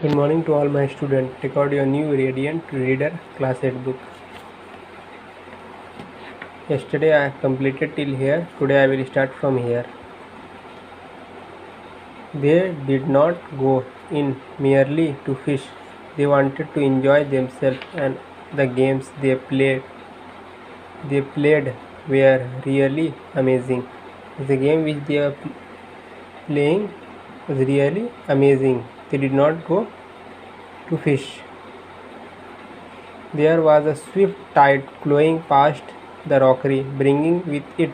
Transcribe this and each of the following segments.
Good morning to all my students. Take out your new Radiant Reader Class 8 book. Yesterday I completed till here. Today I will start from here. They did not go in merely to fish. They wanted to enjoy themselves, and the games they played were really amazing. The game which they are playing was really amazing. They did not go to fish. There was a swift tide flowing past the rockery, bringing with it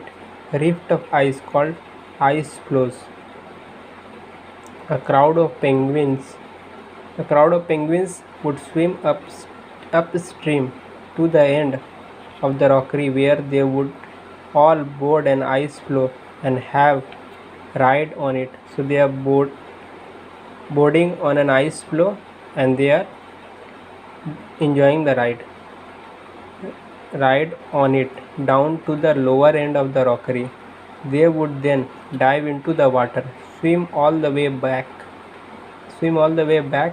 a rift of ice called ice floes. A crowd of penguins would swim upstream to the end of the rockery, where they would all board an ice floe and have ride on it. So they are boarding on an ice floe and they are enjoying the ride on it down to the lower end of the rockery. They would then dive into the water, swim all the way back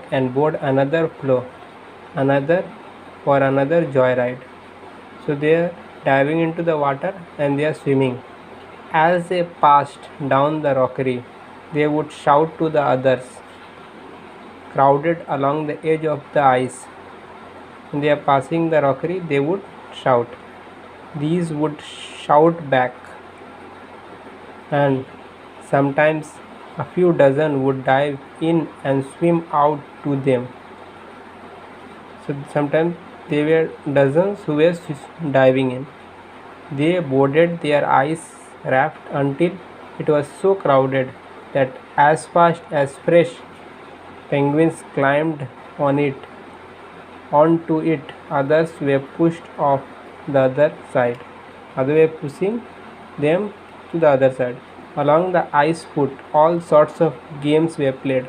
and board another floe, for another joyride. So they are diving into the water and they are swimming. As they passed down the rockery, they would shout to the others crowded along the edge of the ice. When they are passing the rockery, they would shout. These would shout back, and sometimes a few dozen would dive in and swim out to them. So sometimes there were dozens who were diving in. They boarded their ice raft until it was so crowded that as fast as fresh penguins climbed onto it, others were pushed off the other side. Others were pushing them to the other side. Along the ice foot, all sorts of games were played.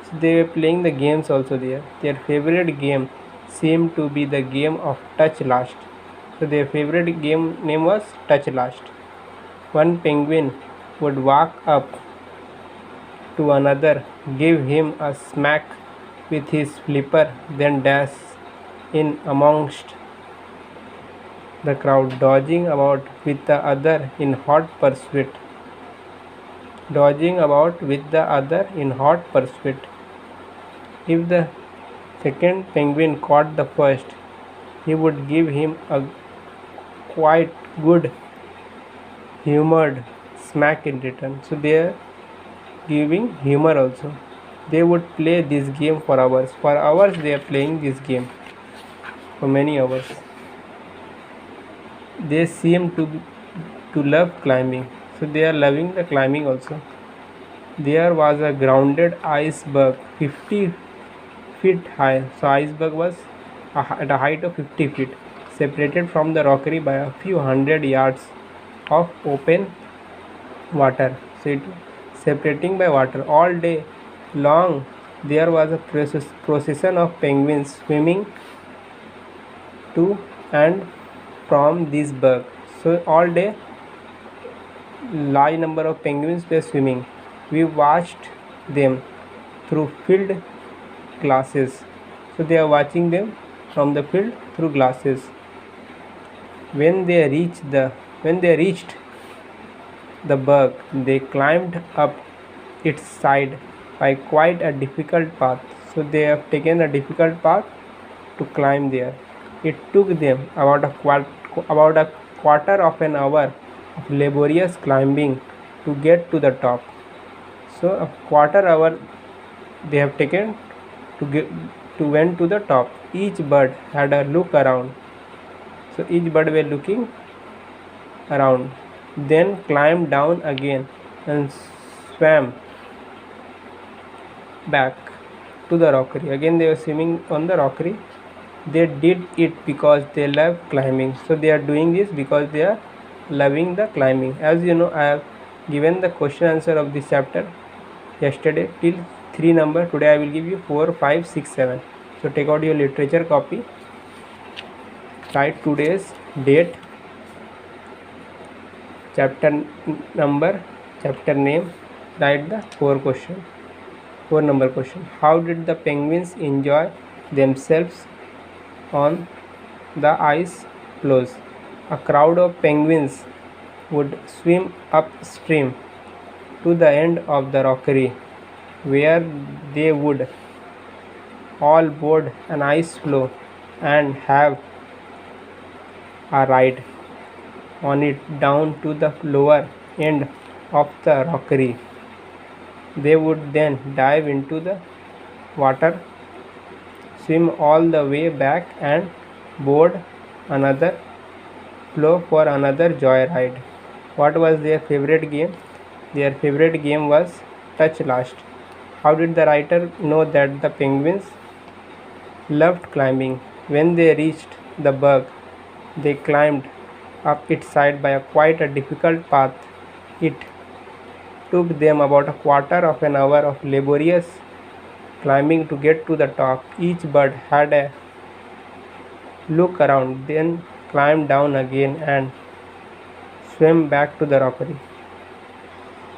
So they were playing the games also there. Their favorite game seemed to be the game of touch last. So their favorite game name was touch last. One penguin would walk up to another, give him a smack with his flipper, then dash in amongst the crowd, dodging about with the other in hot pursuit. If the second penguin caught the first, he would give him a quite good humored smack in return. So they are giving humor also. They would play this game for hours. For hours they are playing this game. For many hours. They seem to love climbing. So they are loving the climbing also. There was a grounded iceberg 50 feet high. So iceberg was at a height of 50 feet, separated from the rockery by a few hundred yards of open water. So it separating by water. All day long there was a procession of penguins swimming to and from this berg. So all day large number of penguins were swimming. We watched them through field glasses. So they are watching them from the field through glasses. When they reached the berg, they climbed up its side by quite a difficult path. So they have taken a difficult path to climb there. It took them about a quarter of an hour of laborious climbing to get to the top. So a quarter hour they have taken to went to the top. Each bird had a look around. So each bird were looking around, then climbed down again and swam back to the rockery. Again they were swimming on the rockery. They did it because they love climbing. So they are doing this because they are loving the climbing. As you know, I have given the question answer of this chapter yesterday till 3 number. Today I will give you 4, 5, 6, 7. So take out your literature copy, write today's date, chapter number, chapter name, write the 4 4 number question. How did the penguins enjoy themselves on the ice floes? A crowd of penguins would swim upstream to the end of the rockery, where they would all board an ice floe and have a ride on it down to the lower end of the rockery. They would then dive into the water, swim all the way back, and board another floe for another joyride. What was their favorite game? Their favorite game was Touch Last. How did the writer know that the penguins loved climbing? When they reached the bug, they climbed up its side by quite a difficult path. It took them about a quarter of an hour of laborious climbing to get to the top. Each bird had a look around, then climbed down again and swam back to the rockery.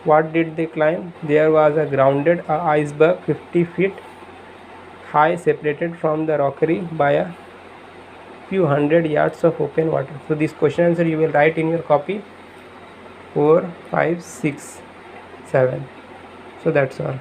What did they climb? There was a grounded iceberg 50 feet high, separated from the rockery by a few hundred yards of open water. So this question answer you will write in your copy 4, 5, 6, 7. So that's all.